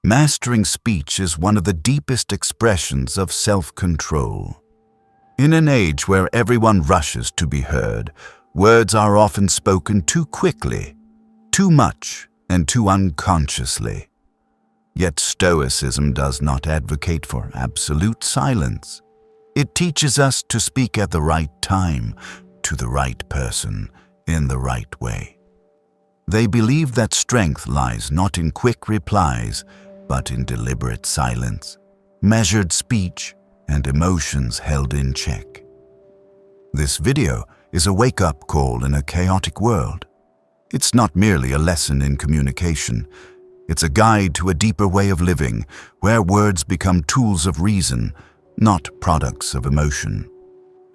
Mastering speech is one of the deepest expressions of self-control. In an age where everyone rushes to be heard, words are often spoken too quickly, too much, and too unconsciously. Yet Stoicism does not advocate for absolute silence. It teaches us to speak at the right time, to the right person, in the right way. They believe that strength lies not in quick replies, but in deliberate silence, measured speech, and emotions held in check. This video is a wake-up call in a chaotic world. It's not merely a lesson in communication. It's a guide to a deeper way of living, where words become tools of reason, not products of emotion.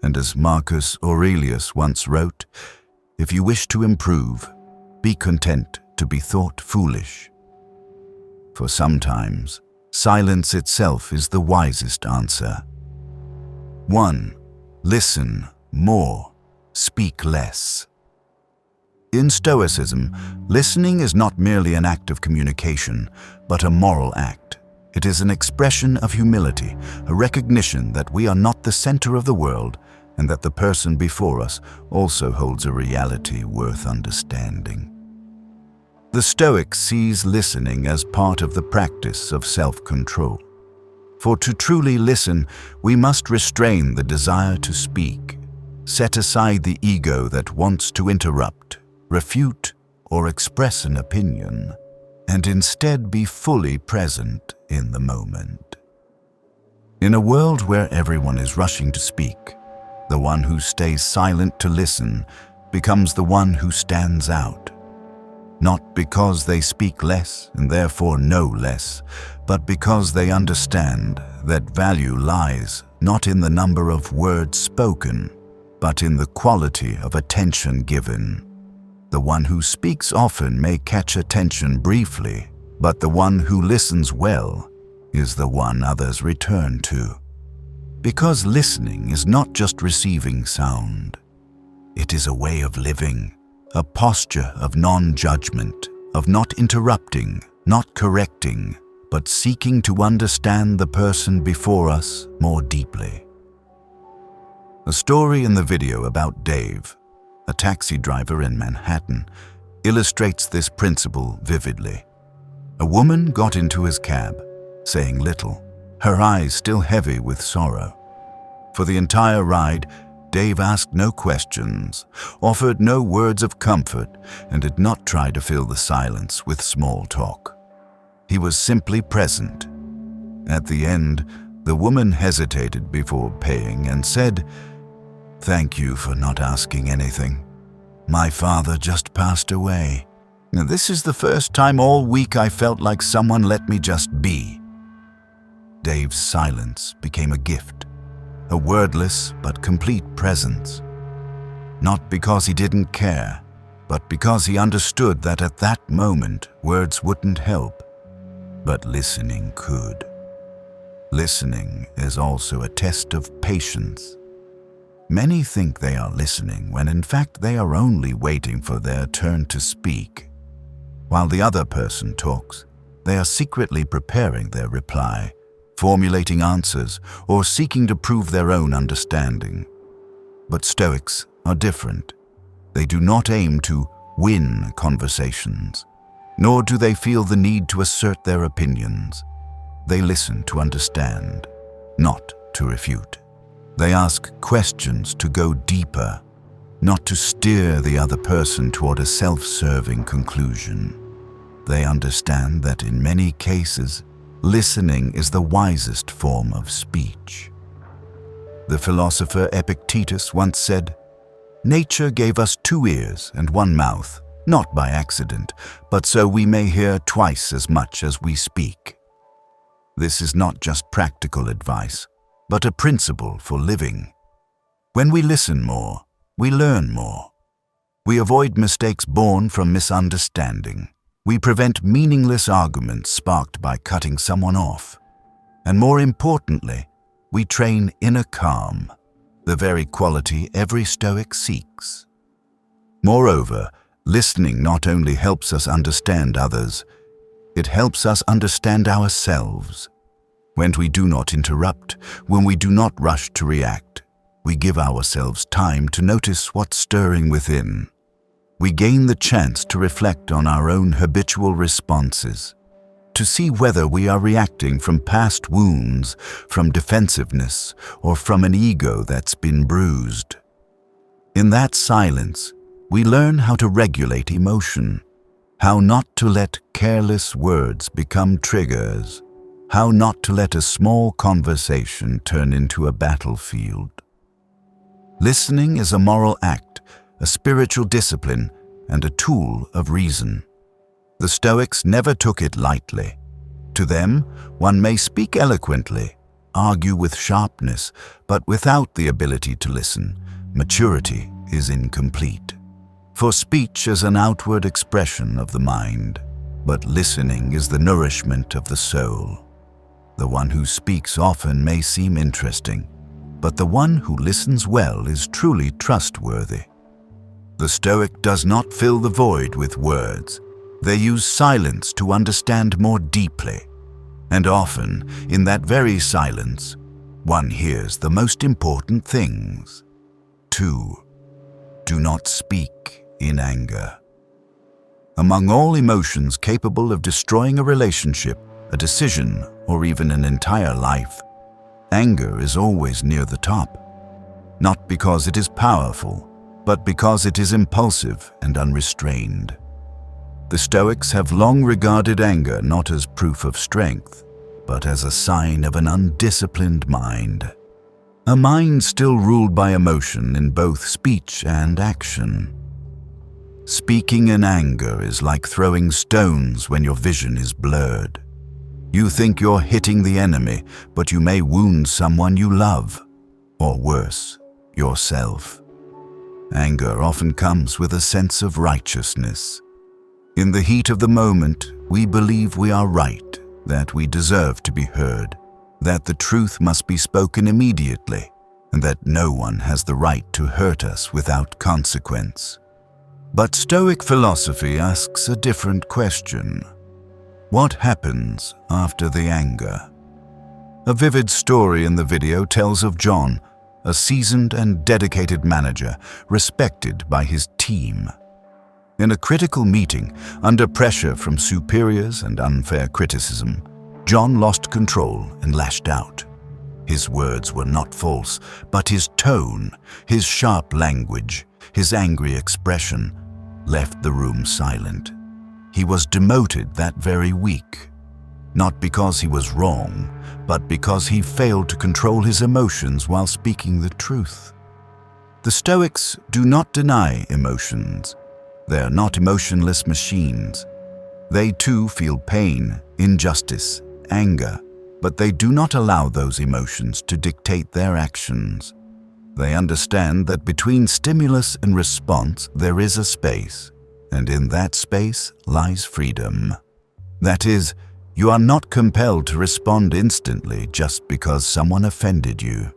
And as Marcus Aurelius once wrote, "If you wish to improve, be content to be thought foolish." For sometimes, silence itself is the wisest answer. 1. Listen more, speak less. In Stoicism, listening is not merely an act of communication, but a moral act. It is an expression of humility, a recognition that we are not the center of the world, and that the person before us also holds a reality worth understanding. The Stoic sees listening as part of the practice of self-control. For to truly listen, we must restrain the desire to speak, set aside the ego that wants to interrupt, refute, or express an opinion, and instead be fully present in the moment. In a world where everyone is rushing to speak, the one who stays silent to listen becomes the one who stands out. Not because they speak less and therefore know less, but because they understand that value lies not in the number of words spoken, but in the quality of attention given. The one who speaks often may catch attention briefly, but the one who listens well is the one others return to. Because listening is not just receiving sound. It is a way of living, a posture of non-judgment, of not interrupting, not correcting, but seeking to understand the person before us more deeply. A story in the video about Dave, a taxi driver in Manhattan, illustrates this principle vividly. A woman got into his cab, saying little, her eyes still heavy with sorrow. For the entire ride, Dave asked no questions, offered no words of comfort, and did not try to fill the silence with small talk. He was simply present. At the end, the woman hesitated before paying and said, "Thank you for not asking anything. My father just passed away. Now, this is the first time all week I felt like someone let me just be." Dave's silence became a gift. A wordless but complete presence. Not because he didn't care, but because he understood that at that moment words wouldn't help, but listening could. Listening is also a test of patience. Many think they are listening when in fact they are only waiting for their turn to speak. While the other person talks, they are secretly preparing their reply, formulating answers, or seeking to prove their own understanding. But Stoics are different. They do not aim to win conversations, nor do they feel the need to assert their opinions. They listen to understand, not to refute. They ask questions to go deeper, not to steer the other person toward a self-serving conclusion. They understand that in many cases, listening is the wisest form of speech. The philosopher Epictetus once said, "Nature gave us 2 ears and 1 mouth, not by accident, but so we may hear twice as much as we speak." This is not just practical advice, but a principle for living. When we listen more, we learn more. We avoid mistakes born from misunderstanding. We prevent meaningless arguments sparked by cutting someone off. And more importantly, we train inner calm, the very quality every Stoic seeks. Moreover, listening not only helps us understand others, It helps us understand ourselves. When we do not interrupt, when we do not rush to react, we give ourselves time to notice what's stirring within. We gain the chance to reflect on our own habitual responses, to see whether we are reacting from past wounds, from defensiveness, or from an ego that's been bruised. In that silence, we learn how to regulate emotion, how not to let careless words become triggers, how not to let a small conversation turn into a battlefield. Listening is a moral act, a spiritual discipline, and a tool of reason. The Stoics never took it lightly. To them, one may speak eloquently, argue with sharpness, but without the ability to listen, maturity is incomplete. For speech is an outward expression of the mind, but listening is the nourishment of the soul. The one who speaks often may seem interesting, but the one who listens well is truly trustworthy. The Stoic does not fill the void with words. They use silence to understand more deeply. And often, in that very silence, one hears the most important things. 2. Do not speak in anger. Among all emotions capable of destroying a relationship, a decision, or even an entire life, anger is always near the top. Not because it is powerful, but because it is impulsive and unrestrained. The Stoics have long regarded anger not as proof of strength, but as a sign of an undisciplined mind. A mind still ruled by emotion in both speech and action. Speaking in anger is like throwing stones when your vision is blurred. You think you're hitting the enemy, but you may wound someone you love, or worse, yourself. Anger often comes with a sense of righteousness. In the heat of the moment, we believe we are right, that we deserve to be heard, that the truth must be spoken immediately, and that no one has the right to hurt us without consequence. But Stoic philosophy asks a different question. What happens after the anger? A vivid story in the video tells of John, a seasoned and dedicated manager, respected by his team. In a critical meeting, under pressure from superiors and unfair criticism, John lost control and lashed out. His words were not false, but his tone, his sharp language, his angry expression left the room silent. He was demoted that very week, not because he was wrong, but because he failed to control his emotions while speaking the truth. The Stoics do not deny emotions. They are not emotionless machines. They too feel pain, injustice, anger, but they do not allow those emotions to dictate their actions. They understand that between stimulus and response there is a space, and in that space lies freedom. That is, you are not compelled to respond instantly just because someone offended you.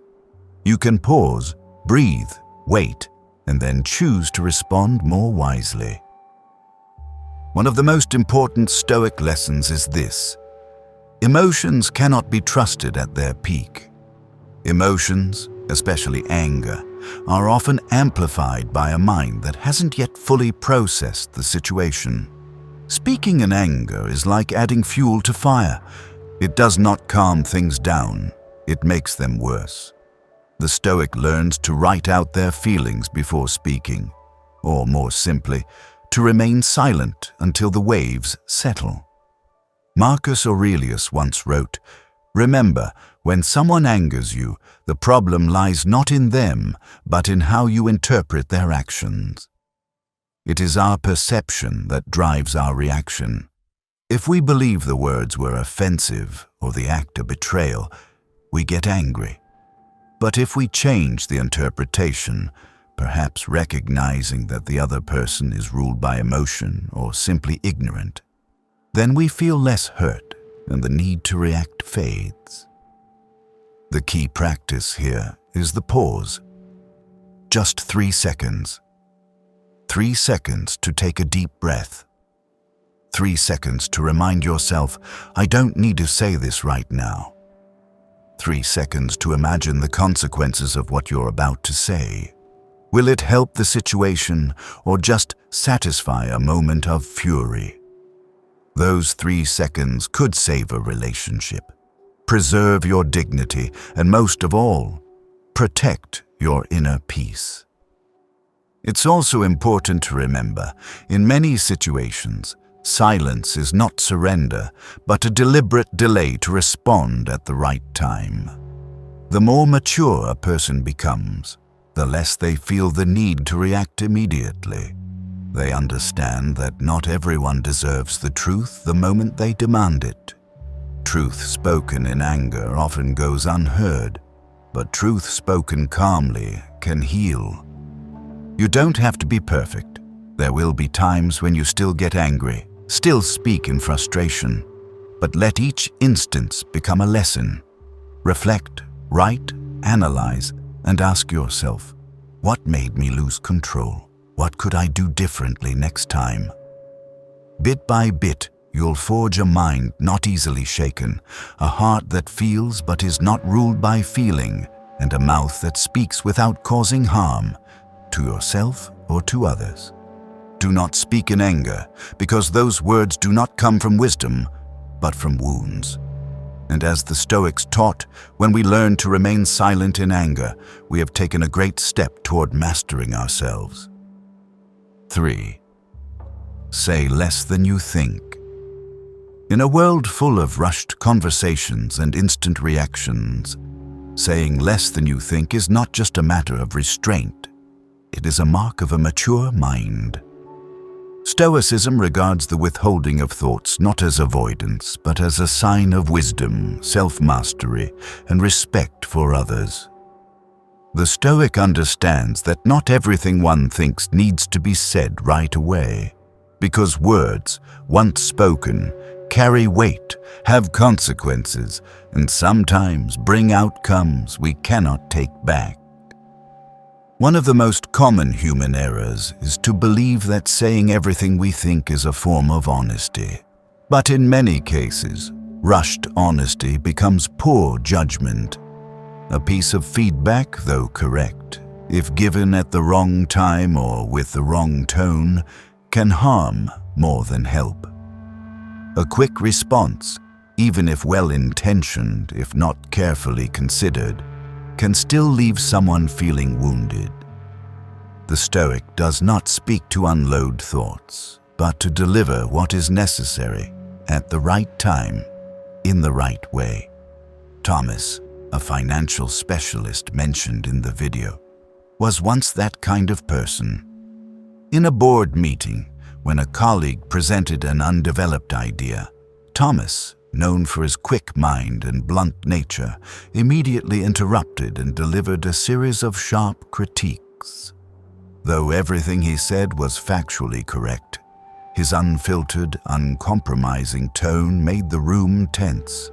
You can pause, breathe, wait, and then choose to respond more wisely. One of the most important Stoic lessons is this: emotions cannot be trusted at their peak. Emotions, especially anger, are often amplified by a mind that hasn't yet fully processed the situation. Speaking in anger is like adding fuel to fire. It does not calm things down, it makes them worse. The Stoic learns to write out their feelings before speaking, or more simply, to remain silent until the waves settle. Marcus Aurelius once wrote, "Remember, when someone angers you, the problem lies not in them, but in how you interpret their actions." It is our perception that drives our reaction. If we believe the words were offensive or the act a betrayal, we get angry. But if we change the interpretation, perhaps recognizing that the other person is ruled by emotion or simply ignorant, then we feel less hurt and the need to react fades. The key practice here is the pause. Just 3 seconds. 3 seconds to take a deep breath. 3 seconds to remind yourself, I don't need to say this right now. 3 seconds to imagine the consequences of what you're about to say. Will it help the situation or just satisfy a moment of fury? Those 3 seconds could save a relationship, preserve your dignity, and most of all, protect your inner peace. It's also important to remember, in many situations, silence is not surrender, but a deliberate delay to respond at the right time. The more mature a person becomes, the less they feel the need to react immediately. They understand that not everyone deserves the truth the moment they demand it. Truth spoken in anger often goes unheard, but truth spoken calmly can heal. You don't have to be perfect. There will be times when you still get angry, still speak in frustration, but let each instance become a lesson. Reflect, write, analyze, and ask yourself, what made me lose control? What could I do differently next time? Bit by bit, you'll forge a mind not easily shaken, a heart that feels but is not ruled by feeling, and a mouth that speaks without causing harm to yourself or to others. Do not speak in anger, because those words do not come from wisdom, but from wounds. And as the Stoics taught, when we learn to remain silent in anger, we have taken a great step toward mastering ourselves. 3. Say less than you think. In a world full of rushed conversations and instant reactions, saying less than you think is not just a matter of restraint. It is a mark of a mature mind. Stoicism regards the withholding of thoughts not as avoidance, but as a sign of wisdom, self-mastery, and respect for others. The Stoic understands that not everything one thinks needs to be said right away, because words, once spoken, carry weight, have consequences, and sometimes bring outcomes we cannot take back. One of the most common human errors is to believe that saying everything we think is a form of honesty. But in many cases, rushed honesty becomes poor judgment. A piece of feedback, though correct, if given at the wrong time or with the wrong tone, can harm more than help. A quick response, even if well-intentioned, if not carefully considered, can still leave someone feeling wounded. The Stoic does not speak to unload thoughts, but to deliver what is necessary at the right time, in the right way. Thomas, a financial specialist mentioned in the video, was once that kind of person. In a board meeting, when a colleague presented an undeveloped idea, Thomas, known for his quick mind and blunt nature, immediately interrupted and delivered a series of sharp critiques. Though everything he said was factually correct, his unfiltered, uncompromising tone made the room tense.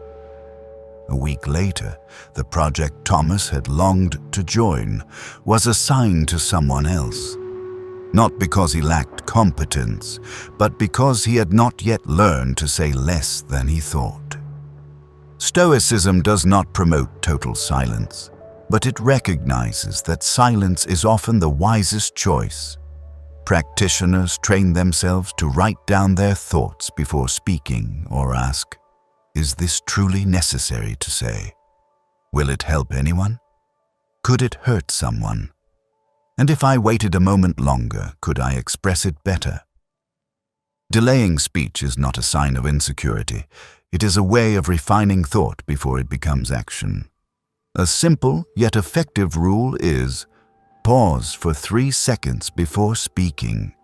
A week later, the project Thomas had longed to join was assigned to someone else. Not because he lacked competence, but because he had not yet learned to say less than he thought. Stoicism does not promote total silence, but it recognizes that silence is often the wisest choice. Practitioners train themselves to write down their thoughts before speaking or ask, is this truly necessary to say? Will it help anyone? Could it hurt someone? And if I waited a moment longer, could I express it better? Delaying speech is not a sign of insecurity. It is a way of refining thought before it becomes action. A simple yet effective rule is, pause for 3 seconds before speaking.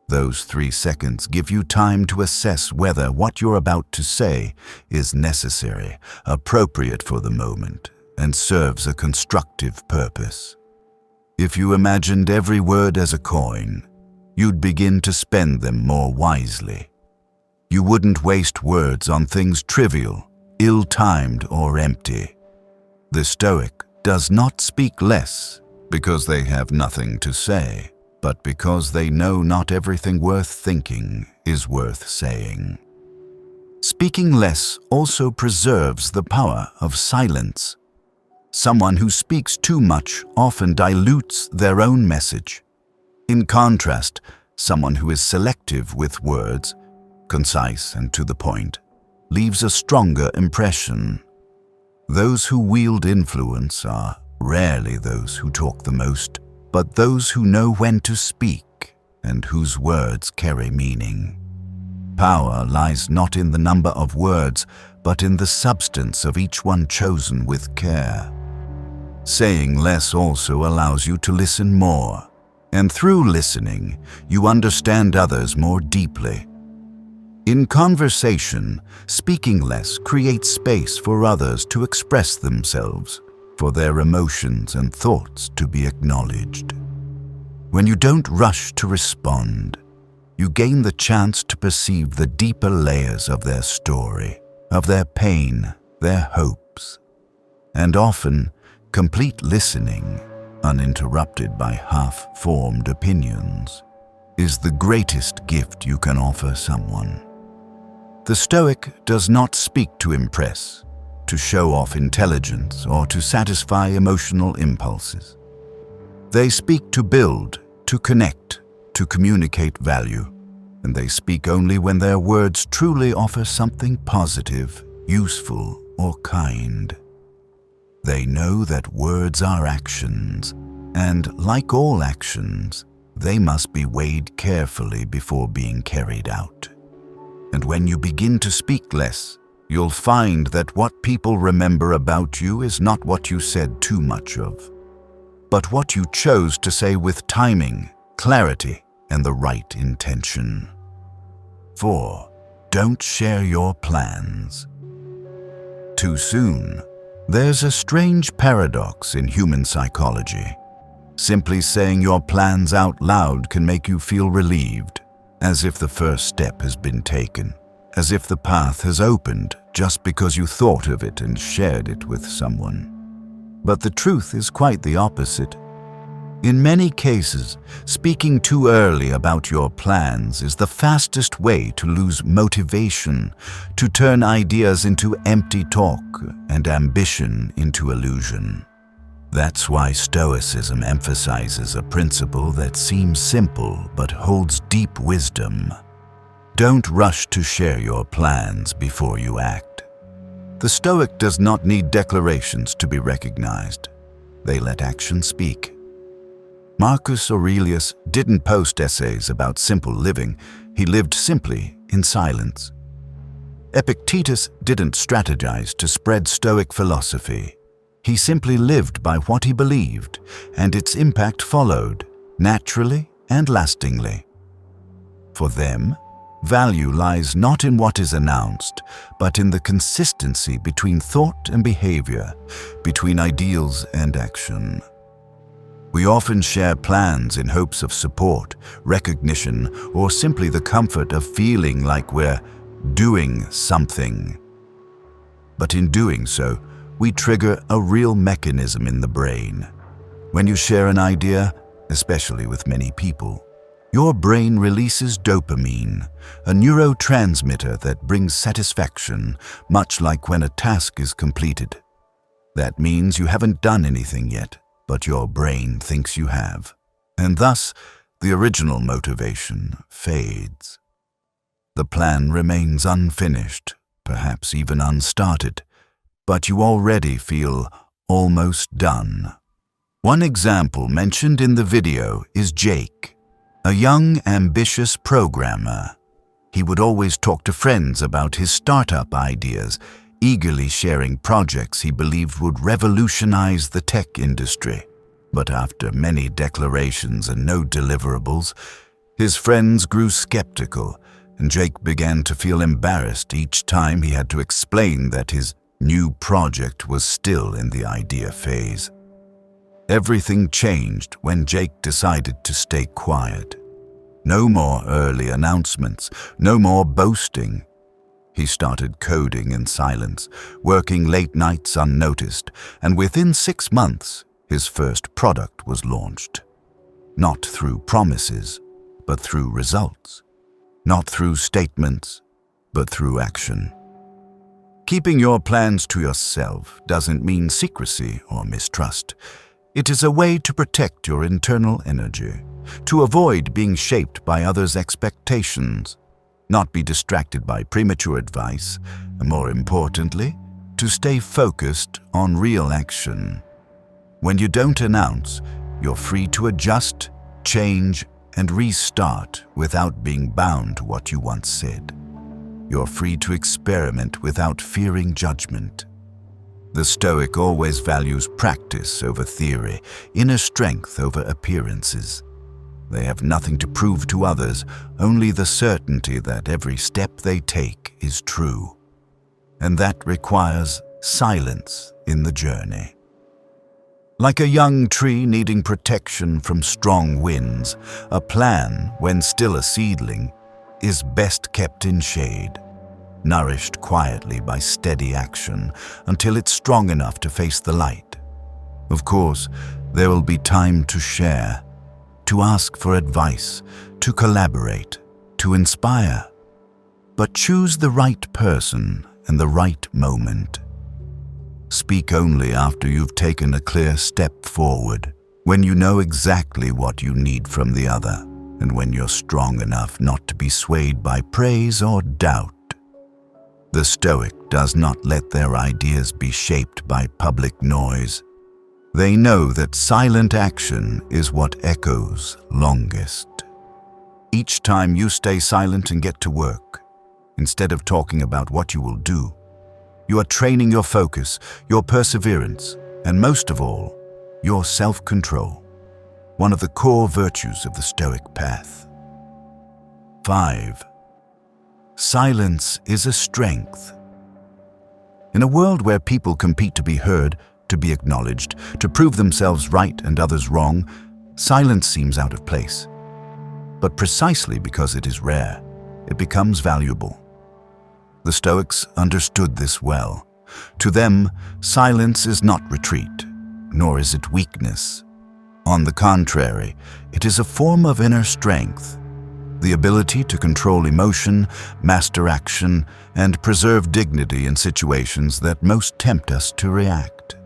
Those 3 seconds give you time to assess whether what you're about to say is necessary, appropriate for the moment, and serves a constructive purpose. If you imagined every word as a coin, you'd begin to spend them more wisely. You wouldn't waste words on things trivial, ill-timed, or empty. The Stoic does not speak less because they have nothing to say, but because they know not everything worth thinking is worth saying. Speaking less also preserves the power of silence. Someone who speaks too much often dilutes their own message. In contrast, someone who is selective with words, concise and to the point, leaves a stronger impression. Those who wield influence are rarely those who talk the most, but those who know when to speak and whose words carry meaning. Power lies not in the number of words, but in the substance of each one chosen with care. Saying less also allows you to listen more, and through listening, you understand others more deeply. In conversation, speaking less creates space for others to express themselves, for their emotions and thoughts to be acknowledged. When you don't rush to respond, you gain the chance to perceive the deeper layers of their story, of their pain, their hopes. And often, complete listening, uninterrupted by half-formed opinions, is the greatest gift you can offer someone. The Stoic does not speak to impress, to show off intelligence, or to satisfy emotional impulses. They speak to build, to connect, to communicate value, and they speak only when their words truly offer something positive, useful, or kind. They know that words are actions, and like all actions, they must be weighed carefully before being carried out. And when you begin to speak less, you'll find that what people remember about you is not what you said too much of, but what you chose to say with timing, clarity, and the right intention. 4. Don't share your plans too soon. There's a strange paradox in human psychology. Simply saying your plans out loud can make you feel relieved, as if the first step has been taken, as if the path has opened just because you thought of it and shared it with someone. But the truth is quite the opposite. In many cases, speaking too early about your plans is the fastest way to lose motivation, to turn ideas into empty talk and ambition into illusion. That's why Stoicism emphasizes a principle that seems simple but holds deep wisdom. Don't rush to share your plans before you act. The Stoic does not need declarations to be recognized. They let action speak. Marcus Aurelius didn't post essays about simple living. He lived simply in silence. Epictetus didn't strategize to spread Stoic philosophy. He simply lived by what he believed, and its impact followed, naturally and lastingly. For them, value lies not in what is announced, but in the consistency between thought and behavior, between ideals and action. We often share plans in hopes of support, recognition, or simply the comfort of feeling like we're doing something. But in doing so, we trigger a real mechanism in the brain. When you share an idea, especially with many people, your brain releases dopamine, a neurotransmitter that brings satisfaction, much like when a task is completed. That means you haven't done anything yet, but your brain thinks you have, and thus the original motivation fades. The plan remains unfinished, perhaps even unstarted, but you already feel almost done. One example mentioned in the video is Jake, a young, ambitious programmer. He would always talk to friends about his startup ideas, eagerly sharing projects he believed would revolutionize the tech industry. But after many declarations and no deliverables, his friends grew skeptical, and Jake began to feel embarrassed each time he had to explain that his new project was still in the idea phase. Everything changed when Jake decided to stay quiet. No more early announcements, no more boasting. He started coding in silence, working late nights unnoticed, and within 6 months, his first product was launched. Not through promises, but through results. not through statements, but through action. Keeping your plans to yourself doesn't mean secrecy or mistrust. It is a way to protect your internal energy, to avoid being shaped by others' expectations, not be distracted by premature advice, and more importantly, to stay focused on real action. When you don't announce, you're free to adjust, change, and restart without being bound to what you once said. You're free to experiment without fearing judgment. The Stoic always values practice over theory, inner strength over appearances. They have nothing to prove to others, only the certainty that every step they take is true. And that requires silence in the journey. Like a young tree needing protection from strong winds, a plan, when still a seedling, is best kept in shade, nourished quietly by steady action until it's strong enough to face the light. Of course, there will be time to share, to ask for advice, to collaborate, to inspire. But choose the right person and the right moment. Speak only after you've taken a clear step forward, when you know exactly what you need from the other, and when you're strong enough not to be swayed by praise or doubt. The Stoic does not let their ideas be shaped by public noise. They know that silent action is what echoes longest. Each time you stay silent and get to work, instead of talking about what you will do, you are training your focus, your perseverance, and most of all, your self-control, one of the core virtues of the Stoic path. 5. Silence is a strength. In a world where people compete to be heard, to be acknowledged, to prove themselves right and others wrong, silence seems out of place. But precisely because it is rare, it becomes valuable. The Stoics understood this well. To them, silence is not retreat, nor is it weakness. On the contrary, it is a form of inner strength, the ability to control emotion, master action, and preserve dignity in situations that most tempt us to react.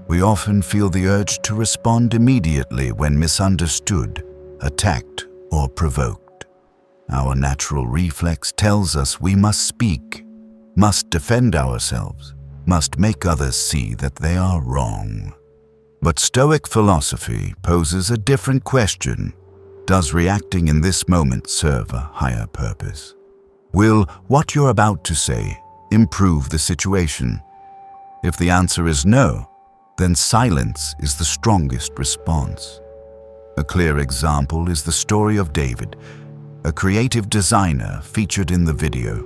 We often feel the urge to respond immediately when misunderstood, attacked, or provoked. Our natural reflex tells us we must speak, must defend ourselves, must make others see that they are wrong. But Stoic philosophy poses a different question. Does reacting in this moment serve a higher purpose? Will what you're about to say improve the situation? If the answer is no, then silence is the strongest response. A clear example is the story of David, a creative designer featured in the video.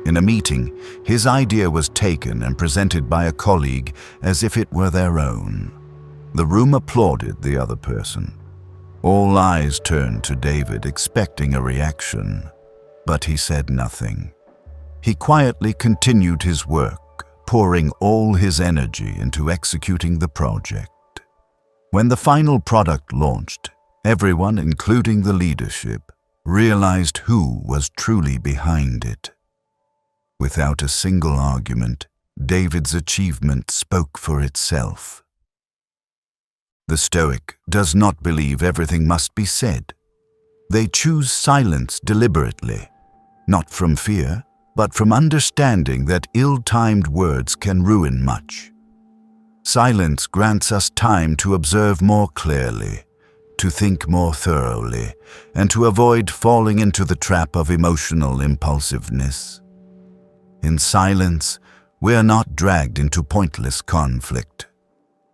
In a meeting, his idea was taken and presented by a colleague as if it were their own. The room applauded the other person. All eyes turned to David, expecting a reaction, but he said nothing. He quietly continued his work, pouring all his energy into executing the project. When the final product launched, everyone, including the leadership, realized who was truly behind it. Without a single argument, David's achievement spoke for itself. The Stoic does not believe everything must be said. They choose silence deliberately, not from fear, but from understanding that ill-timed words can ruin much. Silence grants us time to observe more clearly, to think more thoroughly, and to avoid falling into the trap of emotional impulsiveness. In silence, we are not dragged into pointless conflict.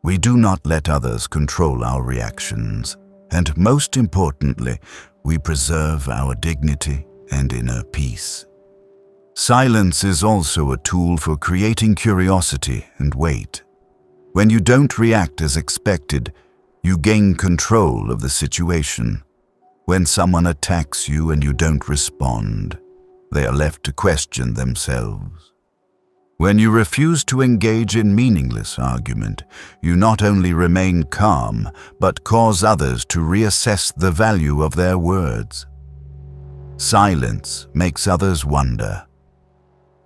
We do not let others control our reactions, and most importantly, we preserve our dignity and inner peace. Silence is also a tool for creating curiosity and wait. When you don't react as expected, you gain control of the situation. When someone attacks you and you don't respond, they are left to question themselves. When you refuse to engage in meaningless argument, you not only remain calm, but cause others to reassess the value of their words. Silence makes others wonder.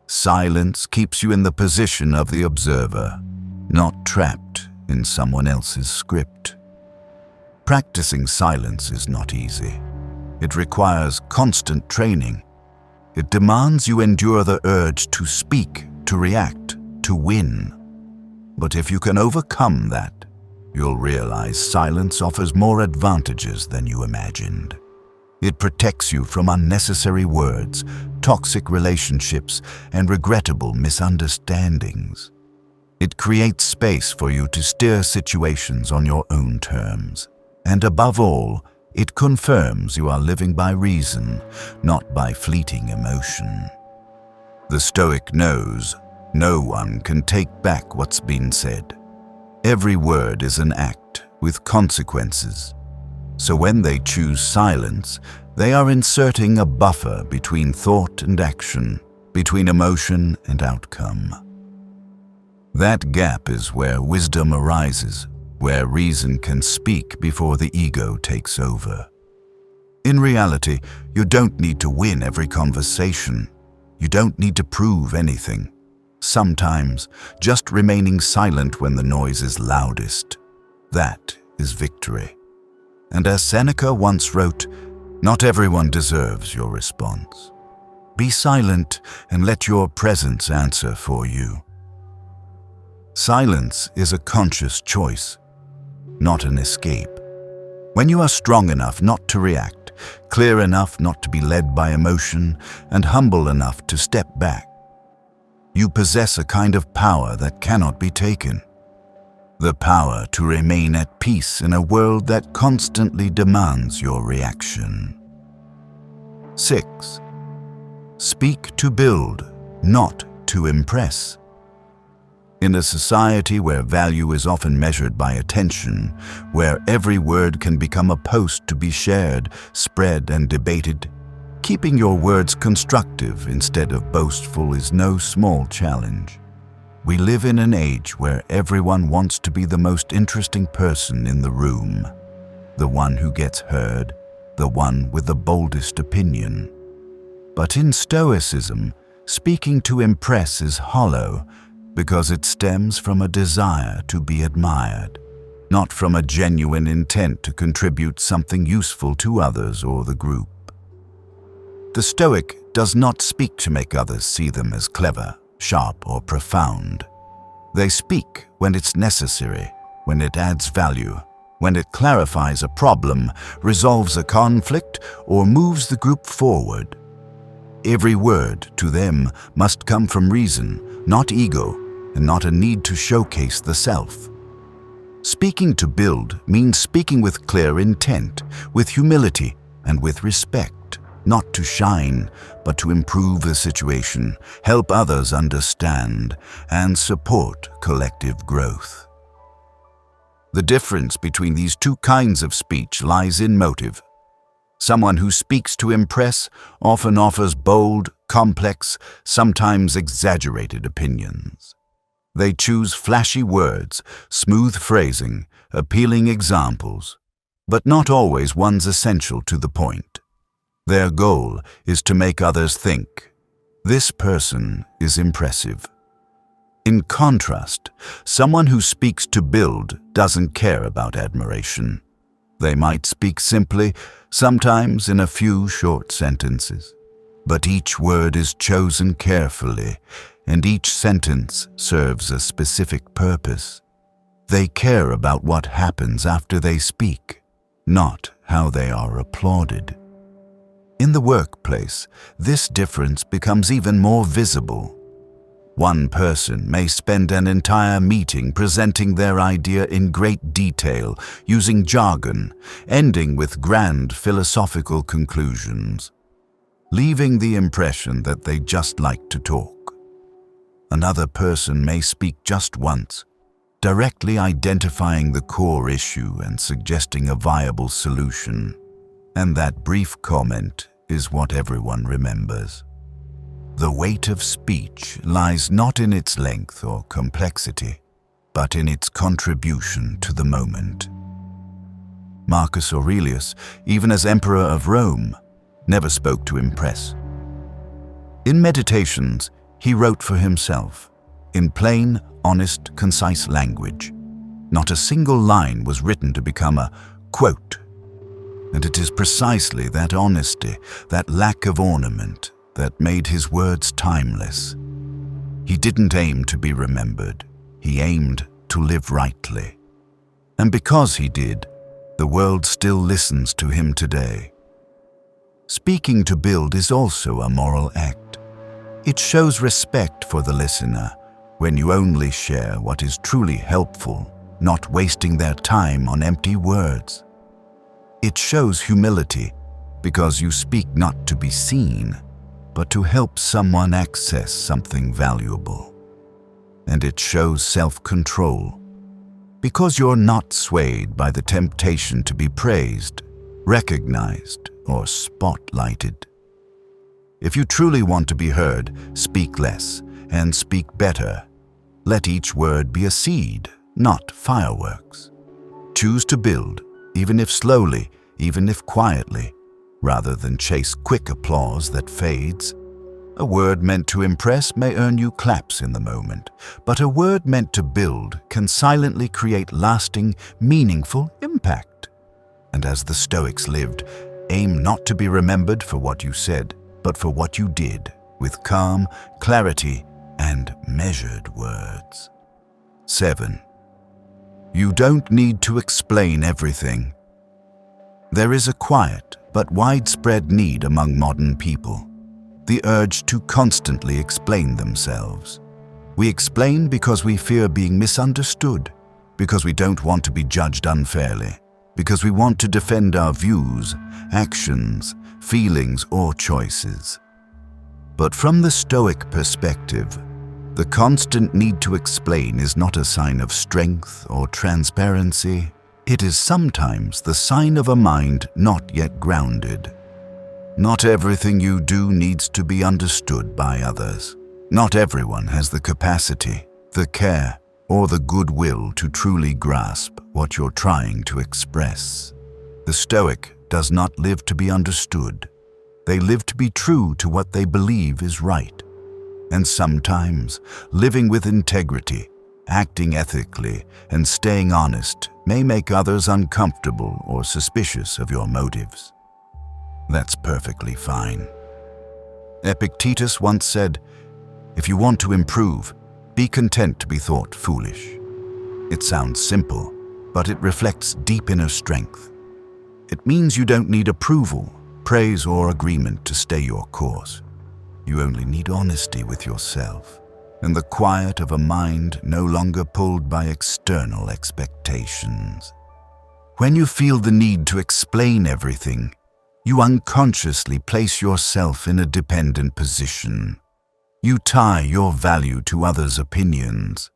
Silence keeps you in the position of the observer, not trapped in someone else's script. Practicing silence is not easy. It requires constant training. It demands you endure the urge to speak, to react, to win. But if you can overcome that, you'll realize silence offers more advantages than you imagined. It protects you from unnecessary words, toxic relationships, and regrettable misunderstandings. It creates space for you to steer situations on your own terms. And above all, it confirms you are living by reason, not by fleeting emotion. The Stoic knows no one can take back what's been said. Every word is an act with consequences. So when they choose silence, they are inserting a buffer between thought and action, between emotion and outcome. That gap is where wisdom arises, where reason can speak before the ego takes over. In reality, you don't need to win every conversation. You don't need to prove anything. Sometimes, just remaining silent when the noise is loudest. That is victory. And as Seneca once wrote, not everyone deserves your response. Be silent and let your presence answer for you. Silence is a conscious choice, not an escape. When you are strong enough not to react, clear enough not to be led by emotion, and humble enough to step back, you possess a kind of power that cannot be taken. The power to remain at peace in a world that constantly demands your reaction. 6. Speak to build, not to impress. In a society where value is often measured by attention, where every word can become a post to be shared, spread, and debated, keeping your words constructive instead of boastful is no small challenge. We live in an age where everyone wants to be the most interesting person in the room, the one who gets heard, the one with the boldest opinion. But in Stoicism, speaking to impress is hollow because it stems from a desire to be admired, not from a genuine intent to contribute something useful to others or the group. The Stoic does not speak to make others see them as clever, sharp, or profound. They speak when it's necessary, when it adds value, when it clarifies a problem, resolves a conflict, or moves the group forward. Every word to them must come from reason, not ego, and not a need to showcase the self. Speaking to build means speaking with clear intent, with humility, and with respect. Not to shine, but to improve the situation, help others understand, and support collective growth. The difference between these two kinds of speech lies in motive. Someone who speaks to impress often offers bold, complex, sometimes exaggerated opinions. They choose flashy words, smooth phrasing, appealing examples, but not always ones essential to the point. Their goal is to make others think, this person is impressive. In contrast, someone who speaks to build doesn't care about admiration. They might speak simply, sometimes in a few short sentences. But each word is chosen carefully, and each sentence serves a specific purpose. They care about what happens after they speak, not how they are applauded. In the workplace, this difference becomes even more visible. One person may spend an entire meeting presenting their idea in great detail, using jargon, ending with grand philosophical conclusions, leaving the impression that they just like to talk. Another person may speak just once, directly identifying the core issue and suggesting a viable solution. And that brief comment is what everyone remembers. The weight of speech lies not in its length or complexity, but in its contribution to the moment. Marcus Aurelius, even as Emperor of Rome, never spoke to impress. In meditations, he wrote for himself, in plain, honest, concise language. Not a single line was written to become a quote. And it is precisely that honesty, that lack of ornament, that made his words timeless. He didn't aim to be remembered. He aimed to live rightly. And because he did, the world still listens to him today. Speaking to build is also a moral act. It shows respect for the listener when you only share what is truly helpful, not wasting their time on empty words. It shows humility because you speak not to be seen, but to help someone access something valuable. And it shows self-control because you're not swayed by the temptation to be praised, recognized, or spotlighted. If you truly want to be heard, speak less and speak better. Let each word be a seed, not fireworks. Choose to build, even if slowly, even if quietly, rather than chase quick applause that fades. A word meant to impress may earn you claps in the moment, but a word meant to build can silently create lasting, meaningful impact. And as the Stoics lived, aim not to be remembered for what you said, but for what you did, with calm, clarity, and measured words. 7. You don't need to explain everything. There is a quiet but widespread need among modern people, the urge to constantly explain themselves. We explain because we fear being misunderstood, because we don't want to be judged unfairly, because we want to defend our views, actions, feelings, or choices. But from the Stoic perspective, the constant need to explain is not a sign of strength or transparency. It is sometimes the sign of a mind not yet grounded. Not everything you do needs to be understood by others. Not everyone has the capacity, the care, or the goodwill to truly grasp what you're trying to express. The Stoic does not live to be understood. They live to be true to what they believe is right. And sometimes, living with integrity, acting ethically, and staying honest may make others uncomfortable or suspicious of your motives. That's perfectly fine. Epictetus once said, "If you want to improve, be content to be thought foolish." It sounds simple, but it reflects deep inner strength. It means you don't need approval, praise, or agreement to stay your course. You only need honesty with yourself and the quiet of a mind no longer pulled by external expectations. When you feel the need to explain everything, you unconsciously place yourself in a dependent position. You tie your value to others' opinions.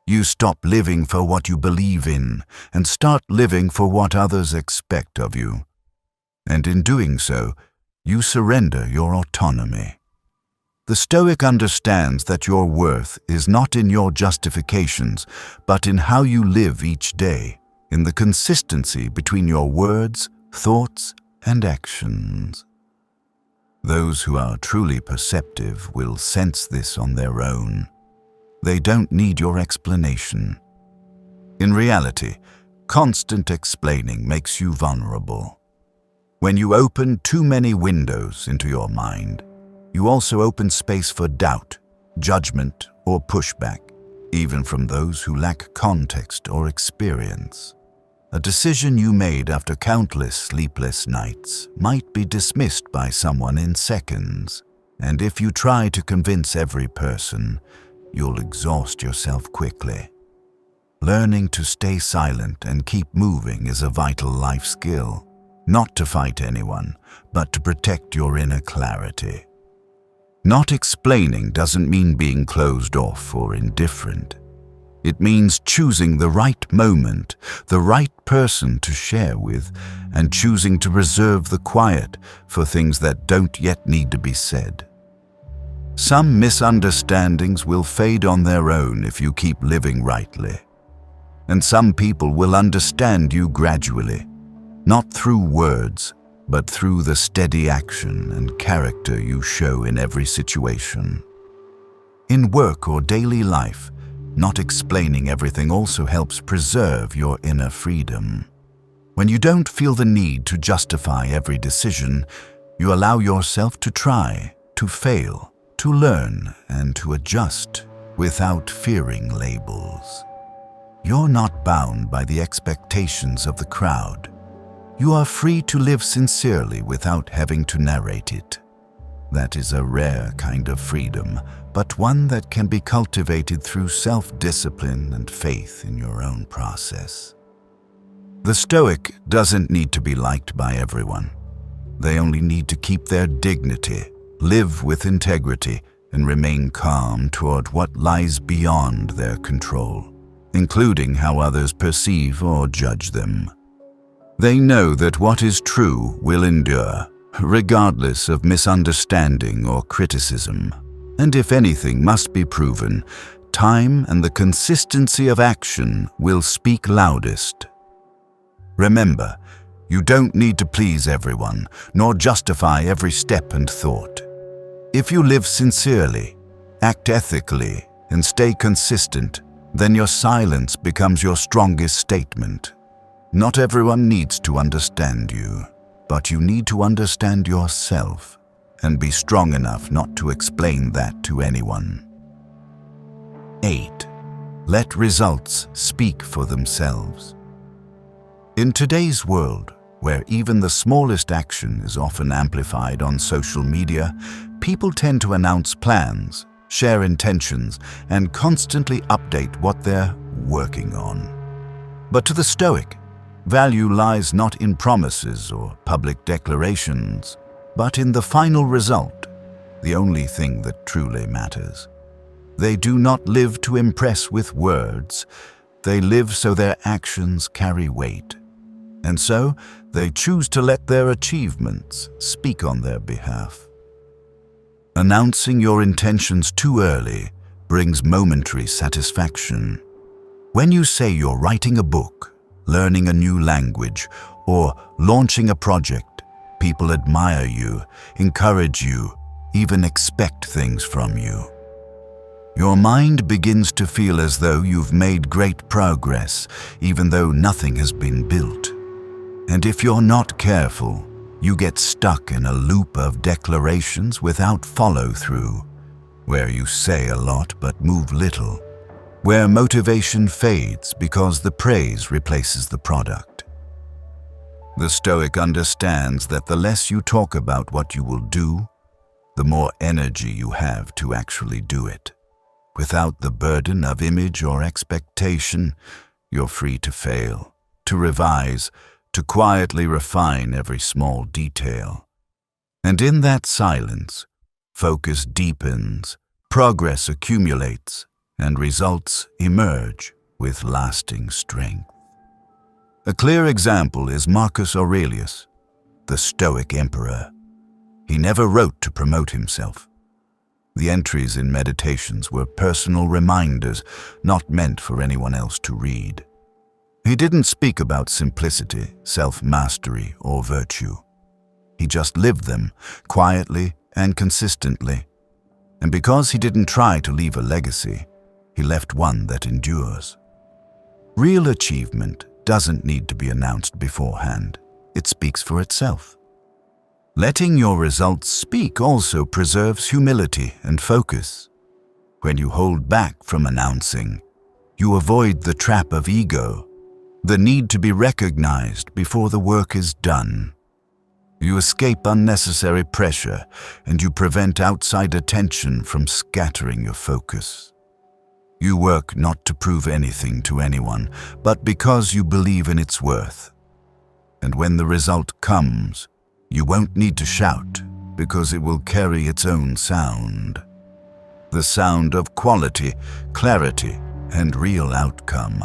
You stop living for what you believe in and start living for what others expect of you. And in doing so, you surrender your autonomy. The Stoic understands that your worth is not in your justifications, but in how you live each day, in the consistency between your words, thoughts, and actions. Those who are truly perceptive will sense this on their own. They don't need your explanation. In reality, constant explaining makes you vulnerable. When you open too many windows into your mind, you also open space for doubt, judgment, or pushback, even from those who lack context or experience. A decision you made after countless sleepless nights might be dismissed by someone in seconds, and if you try to convince every person, you'll exhaust yourself quickly. Learning to stay silent and keep moving is a vital life skill, not to fight anyone, but to protect your inner clarity. Not explaining doesn't mean being closed off or indifferent. It means choosing the right moment, the right person to share with, and choosing to reserve the quiet for things that don't yet need to be said. Some misunderstandings will fade on their own if you keep living rightly. And some people will understand you gradually, not through words, but through the steady action and character you show in every situation. In work or daily life, not explaining everything also helps preserve your inner freedom. When you don't feel the need to justify every decision, you allow yourself to try, to fail, to learn, and to adjust without fearing labels. You're not bound by the expectations of the crowd. You are free to live sincerely without having to narrate it. That is a rare kind of freedom, but one that can be cultivated through self-discipline and faith in your own process. The Stoic doesn't need to be liked by everyone. They only need to keep their dignity, live with integrity, and remain calm toward what lies beyond their control, including how others perceive or judge them. They know that what is true will endure, regardless of misunderstanding or criticism. And if anything must be proven, time and the consistency of action will speak loudest. Remember, you don't need to please everyone, nor justify every step and thought. If you live sincerely, act ethically, and stay consistent, then your silence becomes your strongest statement. Not everyone needs to understand you, but you need to understand yourself and be strong enough not to explain that to anyone. 8. Let results speak for themselves. In today's world, where even the smallest action is often amplified on social media, people tend to announce plans, share intentions, and constantly update what they're working on. But to the Stoic, value lies not in promises or public declarations, but in the final result, the only thing that truly matters. They do not live to impress with words, they live so their actions carry weight. And so, they choose to let their achievements speak on their behalf. Announcing your intentions too early brings momentary satisfaction. When you say you're writing a book, learning a new language, or launching a project, people admire you, encourage you, even expect things from you. Your mind begins to feel as though you've made great progress, even though nothing has been built. And if you're not careful, you get stuck in a loop of declarations without follow-through, where you say a lot but move little, where motivation fades because the praise replaces the product. The Stoic understands that the less you talk about what you will do, the more energy you have to actually do it. Without the burden of image or expectation, you're free to fail, to revise, to quietly refine every small detail. And in that silence, focus deepens, progress accumulates, and results emerge with lasting strength. A clear example is Marcus Aurelius, the Stoic emperor. He never wrote to promote himself. The entries in Meditations were personal reminders, not meant for anyone else to read. He didn't speak about simplicity, self-mastery, or virtue. He just lived them, quietly and consistently. And because he didn't try to leave a legacy, he left one that endures. Real achievement doesn't need to be announced beforehand. It speaks for itself. Letting your results speak also preserves humility and focus. When you hold back from announcing, you avoid the trap of ego, the need to be recognized before the work is done. You escape unnecessary pressure, and you prevent outside attention from scattering your focus. You work not to prove anything to anyone, but because you believe in its worth. And when the result comes, you won't need to shout, because it will carry its own sound. The sound of quality, clarity, and real outcome.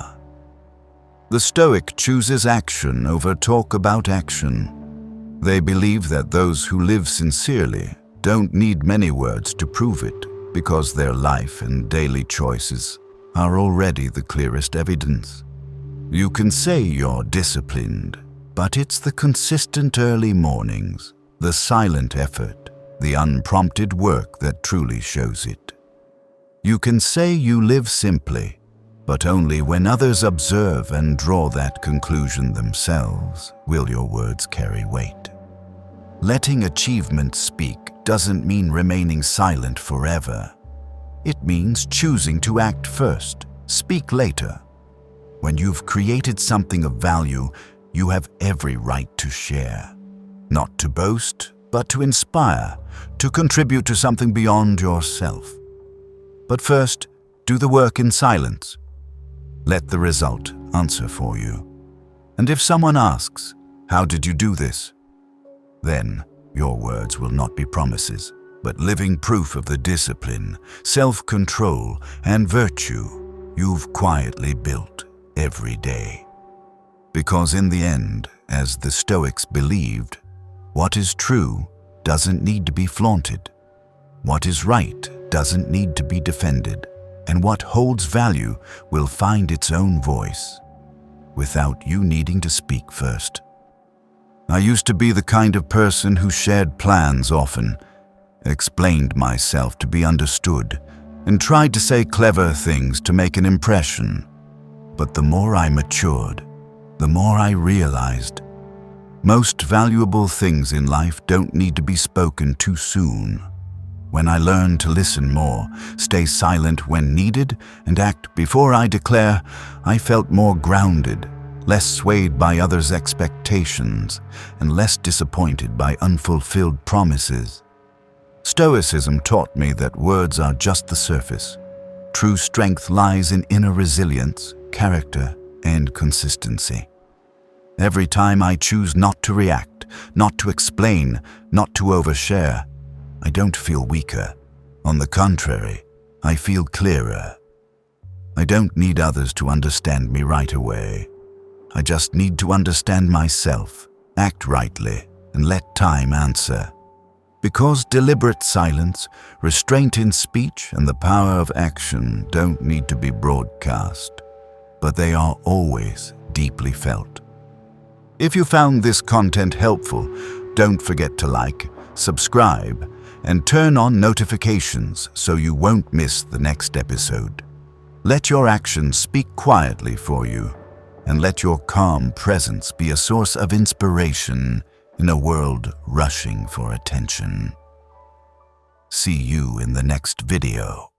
The Stoic chooses action over talk about action. They believe that those who live sincerely don't need many words to prove it, because their life and daily choices are already the clearest evidence. You can say you're disciplined, But it's the consistent early mornings, the silent effort, the unprompted work that truly shows it. You can say you live simply, but only when others observe and draw that conclusion themselves will your words carry weight. Letting achievement speak doesn't mean remaining silent forever. It means choosing to act first, speak later. When you've created something of value, you have every right to share. Not to boast, but to inspire, to contribute to something beyond yourself. But first, do the work in silence. Let the result answer for you. And if someone asks, "How did you do this?" then your words will not be promises, but living proof of the discipline, self-control, and virtue you've quietly built every day. Because in the end, as the Stoics believed, what is true doesn't need to be flaunted. What is right doesn't need to be defended. And what holds value will find its own voice, without you needing to speak first. I used to be the kind of person who shared plans often, explained myself to be understood, and tried to say clever things to make an impression. But the more I matured, the more I realized most valuable things in life don't need to be spoken too soon. When I learned to listen more, stay silent when needed, and act before I declare, I felt more grounded, less swayed by others' expectations, and less disappointed by unfulfilled promises. Stoicism taught me that words are just the surface. True strength lies in inner resilience, character, and consistency. Every time I choose not to react, not to explain, not to overshare, I don't feel weaker. On the contrary, I feel clearer. I don't need others to understand me right away. I just need to understand myself, act rightly, and let time answer. Because deliberate silence, restraint in speech, and the power of action don't need to be broadcast, but they are always deeply felt. If you found this content helpful, don't forget to like, subscribe, and turn on notifications so you won't miss the next episode. Let your actions speak quietly for you, and let your calm presence be a source of inspiration in a world rushing for attention. See you in the next video.